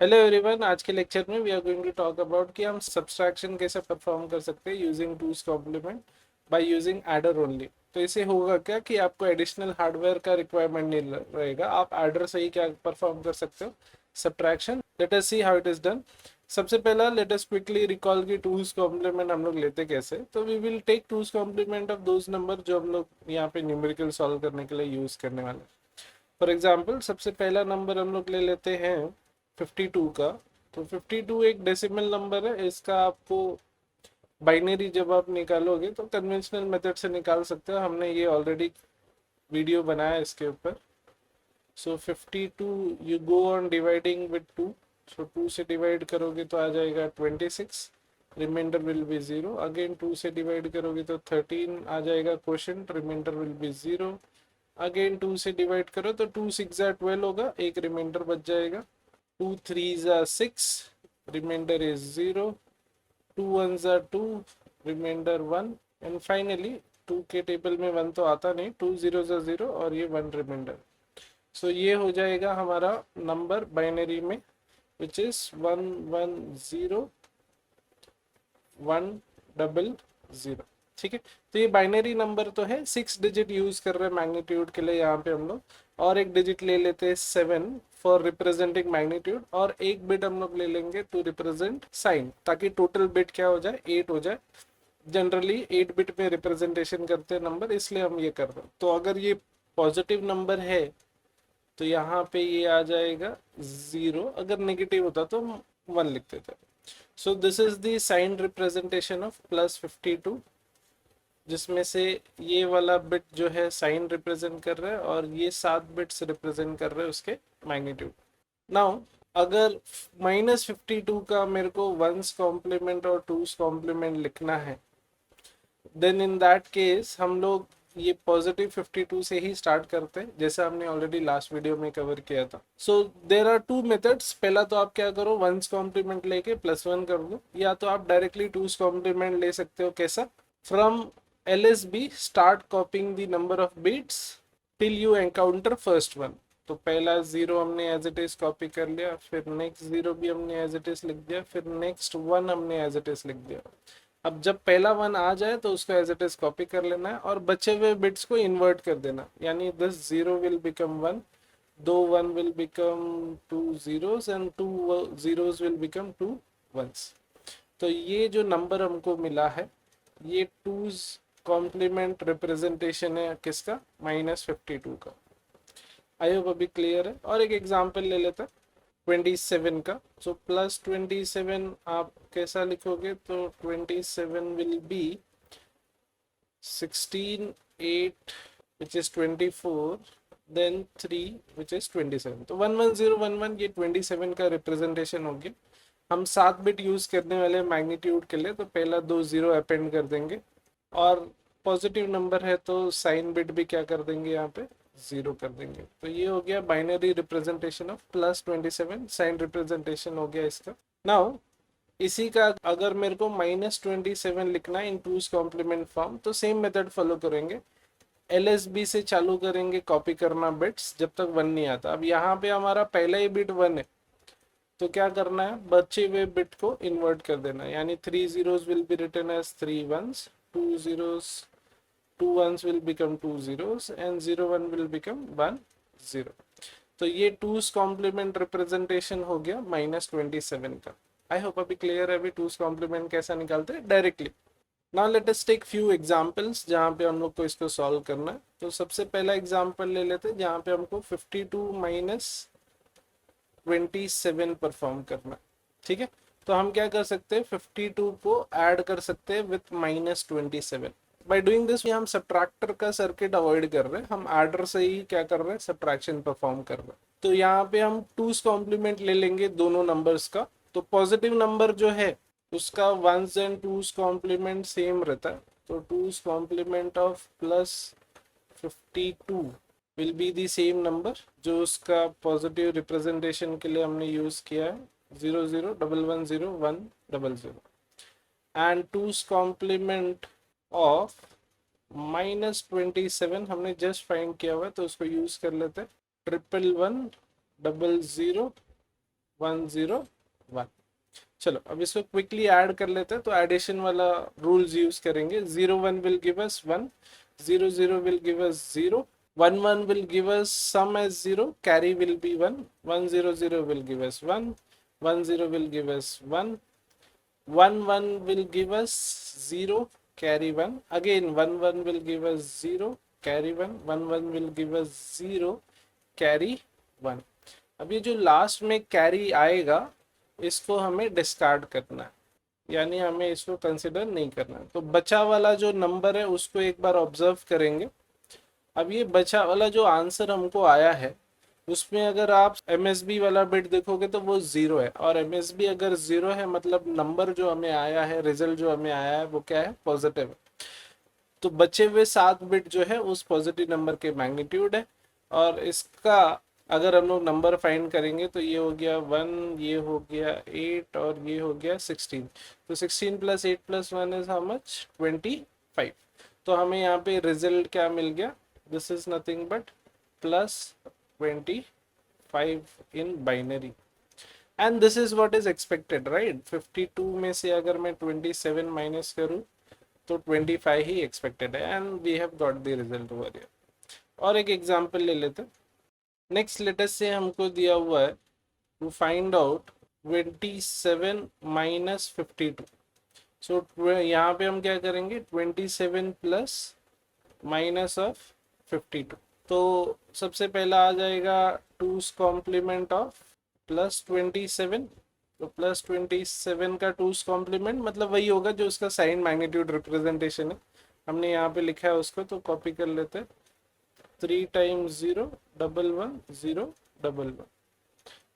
Hello everyone, आज के lecture में we are going to talk about कि हम सब्सट्रैक्शन कैसे परफॉर्म कर सकते हैं using two's complement by using adder only. तो इससे होगा क्या कि आपको एडिशनल हार्डवेयर का रिक्वायरमेंट नहीं रहेगा, आप एडर से ही क्या परफॉर्म कर सकते हो subtraction. Let us see how it is done. सबसे पहला लेट अस क्विकली रिकॉल कि टूज कॉम्प्लीमेंट हम लोग लेते कैसे। तो we will take two's complement of those number जो हम लोग यहाँ पे न्यूमेरिकल सॉल्व करने के लिए यूज करने वाले हैं। फॉर एग्जाम्पल सबसे पहला नंबर हम लोग ले लेते हैं 52 का। तो 52 एक डेसिमल नंबर है, इसका आपको बाइनरी जब आप निकालोगे तो कन्वेंशनल मेथड से निकाल सकते हो। हमने ये ऑलरेडी वीडियो बनाया है इसके ऊपर। सो 52 you go on dividing with 2। सो 2 से डिवाइड करोगे तो आ जाएगा 26, रिमाइंडर विल बी 0। अगेन 2 से डिवाइड करोगे तो 13 आ जाएगा quotient, remainder will be 0। Again 2 से डिवाइड करो तो 2 6 12 होगा, एक रिमाइंडर बच जाएगा। 2 3 6, remainder is 0। 2 1 2, remainder 1। And finally 2 के टेबल में 1 तो आता नहीं, 2 0 0 और ये 1 रिमाइंडर। सो ये हो जाएगा हमारा नंबर बाइनरी में विच इज 1 1 0 1 डबल 0। ठीक है, तो ये बाइनरी नंबर तो है, 6 डिजिट यूज कर रहे हैं मैग्नीट्यूड के लिए यहाँ पे हम लोग। और एक डिजिट ले लेते हैं 7 फॉर रिप्रेजेंटिंग मैग्नीट्यूड, और एक बिट हम लोग ले लेंगे टू रिप्रेजेंट साइन, ताकि टोटल बिट क्या हो जाए 8 हो जाए। जनरली 8 बिट में रिप्रेजेंटेशन करते हैं नंबर, इसलिए हम ये कर रहे हैं। तो अगर ये पॉजिटिव नंबर है तो यहाँ पे ये आ जाएगा 0, अगर नेगेटिव होता तो हम 1 लिख देते। So this is the sign representation of +52, जिसमें से ये वाला बिट जो है साइन रिप्रेजेंट कर रहा है और ये 7 बिट्स रिप्रेजेंट कर रहे हैं उसके मैग्नीट्यूड। नाउ अगर -52 का मेरे को वंस कॉम्प्लीमेंट और टूस कॉम्प्लीमेंट लिखना है, देन इन दैट केस हम लोग ये +52 से ही स्टार्ट करते हैं, जैसा हमने ऑलरेडी लास्ट वीडियो में कवर किया था। सो देर आर टू मेथड्स। पहला तो आप क्या करो, वंस कॉम्प्लीमेंट लेके +1 कर दो, या तो आप डायरेक्टली टूस कॉम्प्लीमेंट ले सकते हो। कैसा? From LSB start copying the number of bits till you encounter first one. तो पहला 0 हमने एज इट इज कॉपी कर लिया, फिर नेक्स्ट 0 भी हमने एज इट इज लिख दिया, फिर नेक्स्ट 1 हमने एज इट इज लिख दिया। अब जब पहला 1 आ जाए तो उसको एज इट इज कॉपी कर लेना है और बचे हुए बिट्स को इन्वर्ट कर देना, यानी दिस 0 विल बिकम 1, दो 1 will become 2 zeros and 2 zeros will become 2 ones। तो ये जो नंबर हमको मिला है ये टूज कॉम्प्लीमेंट रिप्रेजेंटेशन है किसका? -52 का। आई होप अभी क्लियर है। और एक एग्जांपल ले लेते हैं 27 का। सो +27 आप कैसा लिखोगे? तो 27 will be 16 8 which is 24, then 3 which is 27। तो 11011 ये 27 का रिप्रेजेंटेशन हो गया। हम 7 बिट यूज करने वाले मैग्नीट्यूड के लिए, तो पहला 2 0 अपेंड कर देंगे, और पॉजिटिव नंबर है तो साइन बिट भी क्या कर देंगे यहाँ पे 0 कर देंगे। तो ये हो गया binary representation of +27, sign representation हो गया इसका। नाउ इसी का अगर मेरे को -27 लिखना है इन टूज कॉम्प्लीमेंट फॉर्म, तो सेम मेथड फॉलो करेंगे। LSB से चालू करेंगे कॉपी करना बिट्स जब तक 1 नहीं आता। अब यहाँ पे हमारा पहला ही बिट 1 है, तो क्या करना है, बचे हुए बिट को इन्वर्ट कर देना है, यानी 3 zeros will be written as 3 ones, 2 zeros 2 ones will become 2 zeros and 0 1 will become 1 0। तो ये टूज कॉम्प्लीमेंट रिप्रेजेंटेशन हो गया -27 का। आई होप अभी क्लियर है अभी टूज कॉम्प्लीमेंट कैसा निकालते हैं directly. Now let us take few examples जहाँ पे हम लोग को इसको सॉल्व करना है। तो सबसे पहला एग्जांपल ले लेते हैं जहाँ पे हमको 52 -27 परफॉर्म करना है। ठीक है, तो हम क्या कर सकते हैं, 52 को ऐड कर सकते हैं विथ -27। बाय डूइंग दिस हम सब्ट्रैक्टर का सर्किट अवॉइड कर रहे हैं, हम एडर से ही क्या कर रहे हैं, सब्ट्रैक्शन परफॉर्म कर रहे हैं। तो यहाँ पे हम टूज कॉम्प्लीमेंट ले लेंगे दोनों नंबर्स का। तो पॉजिटिव नंबर जो है उसका ones and two's complement same रहता है। तो two's complement of +52 will be the same number जो उसका पॉजिटिव रिप्रेजेंटेशन के लिए हमने यूज किया है, 0 0 1 1 0 1 0 0। एंड टूज कॉम्प्लीमेंट ऑफ -27 हमने जस्ट फाइंड किया हुआ है, तो उसको यूज कर लेते हैं। 1 1 1 0 0 101। चलो अब इसको क्विकली ऐड कर लेते हैं, तो एडिशन वाला रूल्स यूज करेंगे। 01 will give us 1, 00 will give us 0, 11 will give us sum as 0, carry will be 1, 100 will give us 1, 10 will give us 1, 11 will give us 0, carry 1, again 11 will give us 0, carry 1, 11 will give us 0, carry 1। अब ये जो last में carry आएगा इसको हमें discard करना है, यानी हमें इसको कंसिडर नहीं करना है। तो बचा वाला जो नंबर है उसको एक बार ऑब्जर्व करेंगे। अब ये बचा वाला जो आंसर हमको आया है उसमें अगर आप एमएसबी वाला बिट देखोगे तो वो 0 है, और एमएसबी अगर 0 है मतलब नंबर जो हमें आया है, रिजल्ट जो हमें आया है वो क्या है, पॉजिटिव है। तो बचे हुए 7 बिट जो है उस पॉजिटिव नंबर के मैग्नीट्यूड है, और इसका अगर हम लोग नंबर फाइंड करेंगे तो ये हो गया 1, ये हो गया 8 और ये हो गया 16। तो 16 plus 8 plus 1 is how much, 25। तो हमें यहाँ पे रिजल्ट क्या मिल गया, this is nothing but plus 25 in binary, and this is what is expected right. 52 में से अगर मैं 27 माइनस करूँ तो 25 ही एक्सपेक्टेड है, and we have got the result over here. और एक एग्जांपल ले लेते हैं। नेक्स्ट लेटेस्ट से हमको दिया हुआ है टू फाइंड आउट 27 माइनस 52। सो यहाँ पे हम क्या करेंगे, 27 प्लस माइनस ऑफ 52। तो सबसे पहला आ जाएगा टूस कॉम्प्लीमेंट ऑफ प्लस 27। तो प्लस 27 का टूस कॉम्प्लीमेंट मतलब वही होगा जो उसका साइन मैग्नीट्यूड रिप्रेजेंटेशन है, हमने यहाँ पे लिखा है उसको, तो कॉपी कर लेते हैं। 3 times 0 11 0 11।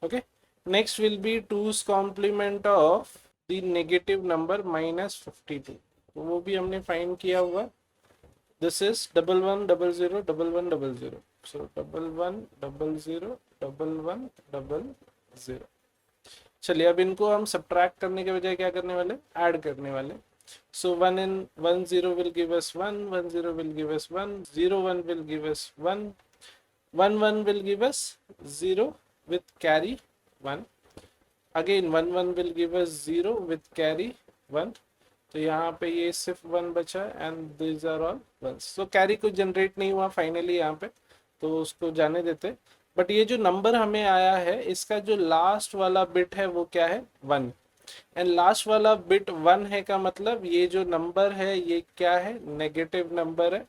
okay, next will be 2's complement of the negative number minus 52। तो वो भी हमने फाइंड किया हुआ। दिस इज 11 00 11 00, सो 11 00 11 00। चलिए अब इनको हम सब्ट्रैक्ट करने के बजाय क्या करने वाले, ऐड करने वाले। सो 1 in 1 0 will give us 1, 1 0 will give us 1, 0 1 will give us 1, 1 1 will give us 0 with carry 1, again 1 1 will give us 0 with carry 1। तो यहाँ पे ये सिर्फ 1 बचा and this are all 1। So carry कुछ जनरेट नहीं हुआ फाइनली यहाँ पे, तो उसको जाने देते। बट ये जो नंबर हमें आया है इसका जो लास्ट वाला बिट है वो क्या है, 1, एंड लास्ट वाला बिट 1 है का मतलब ये जो नंबर है ये क्या है, नेगेटिव नंबर है,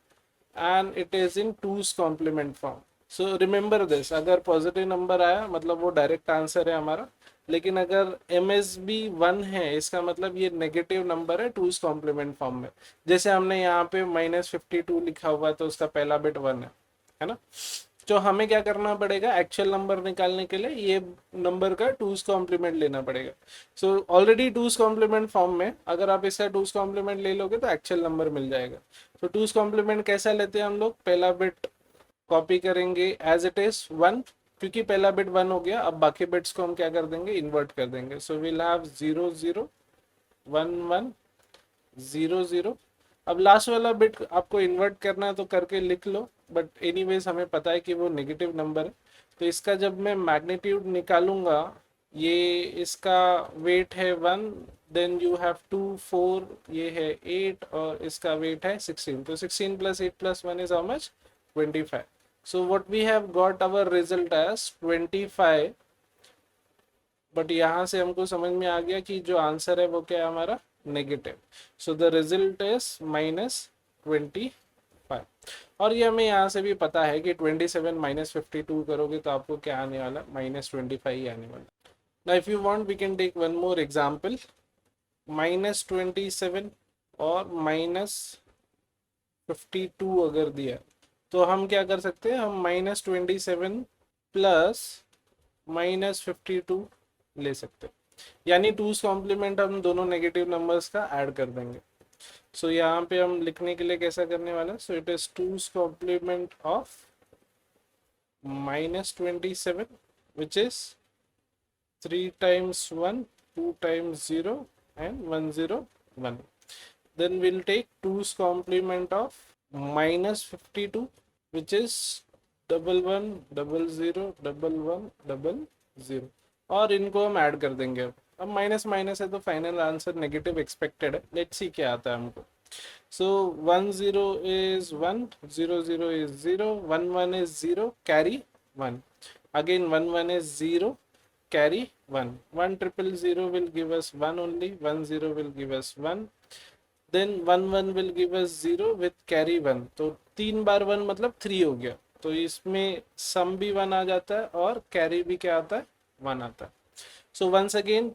and it is in two's complement form. So remember this, अगर पॉजिटिव नंबर आया मतलब वो डायरेक्ट आंसर है हमारा, लेकिन अगर MSB 1 है इसका मतलब ये नेगेटिव नंबर है टूस कॉम्प्लीमेंट फॉर्म में। जैसे हमने यहाँ पे -52 लिखा हुआ है तो उसका पहला बिट 1 है ना। तो हमें क्या करना पड़ेगा, एक्चुअल नंबर निकालने के लिए ये नंबर का टूस कॉम्प्लीमेंट लेना पड़ेगा। सो ऑलरेडी टूस कॉम्प्लीमेंट फॉर्म में अगर आप इसका टूस कॉम्प्लीमेंट ले लोगे तो एक्चुअल नंबर मिल जाएगा। तो टूस कॉम्प्लीमेंट कैसा लेते हैं हम लोग, पहला बिट कॉपी करेंगे एज इट इज 1, क्योंकि पहला बिट 1 हो गया। अब बाकी बिट्स को हम क्या कर देंगे, इन्वर्ट कर देंगे। So will have 0 0 1 1 0 0। अब लास्ट वाला बिट आपको इन्वर्ट करना है तो करके लिख लो, बट एनीवेज हमें पता है कि वो नेगेटिव नंबर है। तो इसका जब मैं मैग्नीट्यूड निकालूंगा, ये इसका वेट है 1, देन यू हैव 2 4, ये है 8 और इसका वेट है 16। तो 16 plus 8 plus 1 is how much, 25। So what we have got our result as 25, but यहाँ से हमको समझ में आ गया कि जो आंसर है वो क्या है हमारा, negative. So the result is -25। और ये हमें यहाँ से भी पता है कि 27 माइनस 52 करोगे तो आपको क्या आने वाला, -25 ही आने वाला। Now if you want we can take one more example, -27 और -52 अगर दिया तो हम क्या कर सकते हैं, हम -27 प्लस -52 ले सकते हैं, यानी टूस कॉम्प्लीमेंट हम दोनों नेगेटिव नंबर्स का ऐड कर देंगे। सो यहाँ पे हम लिखने के लिए कैसा करने वाला है, so it is two's complement of -27 which is 3 times 1 2 times 0 and 101। then we'll take 2's complement of -52 which is 11 00 11 00। और इनको हम ऐड कर देंगे। अब माइनस माइनस है तो फाइनल आंसर नेगेटिव एक्सपेक्टेड है। लेट्स सी क्या आता है हमको। सो 1 0 is 1, 0 0 is 0, 1 1 is 0, carry 1, again 1 1 is 0, carry 1, 1 triple 0 will give us 1 only, 1 0 will give us 1, then 1 1 will give us 0 with carry 1। तो 3 बार 1 मतलब 3 हो गया, तो इसमें सम भी 1 आ जाता है और कैरी भी क्या आता है, 1 आता है। सो वंस अगेन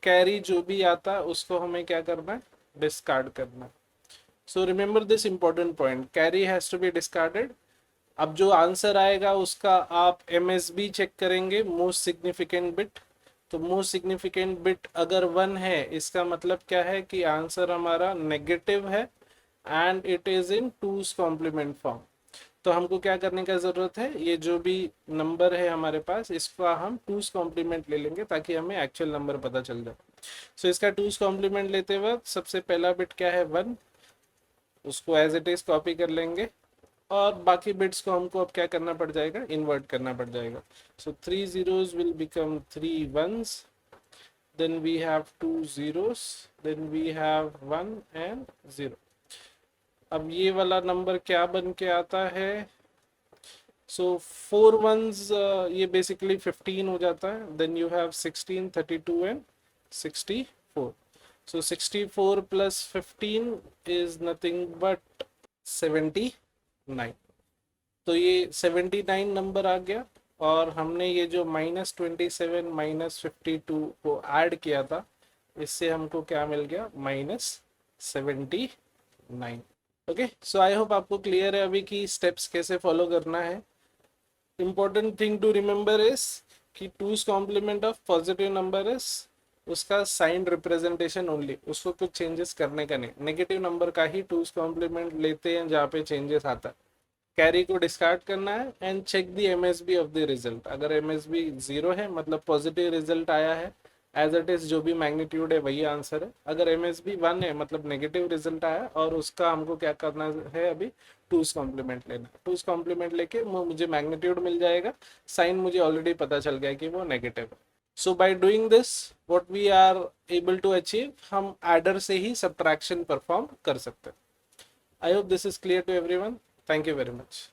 कैरी जो भी आता है उसको हमें क्या करना है, डिस्कार्ड करना है। So remember this important point, carry has to be discarded. अब जो आंसर आएगा उसका आप MSB चेक करेंगे, मोस्ट सिग्निफिकेंट बिट। तो मोस्ट सिग्निफिकेंट बिट अगर 1 है, इसका मतलब क्या है कि आंसर हमारा नेगेटिव है and it is in two's complement form. तो हमको क्या करने का ज़रूरत है, ये जो भी नंबर है हमारे पास इसका हम टूज कॉम्प्लीमेंट ले लेंगे ताकि हमें एक्चुअल नंबर पता चल जाए। सो इसका टूज कॉम्प्लीमेंट लेते वक्त सबसे पहला बिट क्या है, 1, उसको एज इट इज कॉपी कर लेंगे और बाकी बिट्स को हमको अब क्या करना पड़ जाएगा, इन्वर्ट करना पड़ जाएगा। सो 3 zeros will become 3 ones, then we have 2 zeros, then we have 1 and 0। अब ये वाला नंबर क्या बन के आता है, सो 4 ones, ये बेसिकली 15 हो जाता है। Then you have 16, 32 and 64। So 64 plus 15 is nothing but 79। तो ये 79 नंबर आ गया और हमने ये जो -27 -52 को ऐड किया था, इससे हमको क्या मिल गया, -79। ओके, सो आई होप आपको क्लियर है अभी कि स्टेप्स कैसे फॉलो करना है। Important thing to remember is कि two's complement of positive number is उसका साइंड रिप्रेजेंटेशन ओनली, उसको कुछ चेंजेस करने का नहीं। नेगेटिव नंबर का ही टूज कॉम्प्लीमेंट लेते हैं जहाँ पे चेंजेस आता है। कैरी को डिस्कार्ड करना है and check the MSB of the result. अगर MSB 0 है मतलब पॉजिटिव रिजल्ट आया है, एज इट इज जो भी मैग्नीट्यूड है वही आंसर है। अगर MSB 1 है मतलब नेगेटिव रिजल्ट आया और उसका हमको क्या करना है, अभी टूज कॉम्प्लीमेंट लेना। टूज कॉम्प्लीमेंट लेके मुझे मैग्नीट्यूड मिल जाएगा, साइन मुझे ऑलरेडी पता चल गया कि वो नेगेटिव है। So by doing this what we are able to achieve, हम एडर से ही सब्ट्रैक्शन परफॉर्म कर सकते हैं। I hope this is clear to everyone. Thank you very much.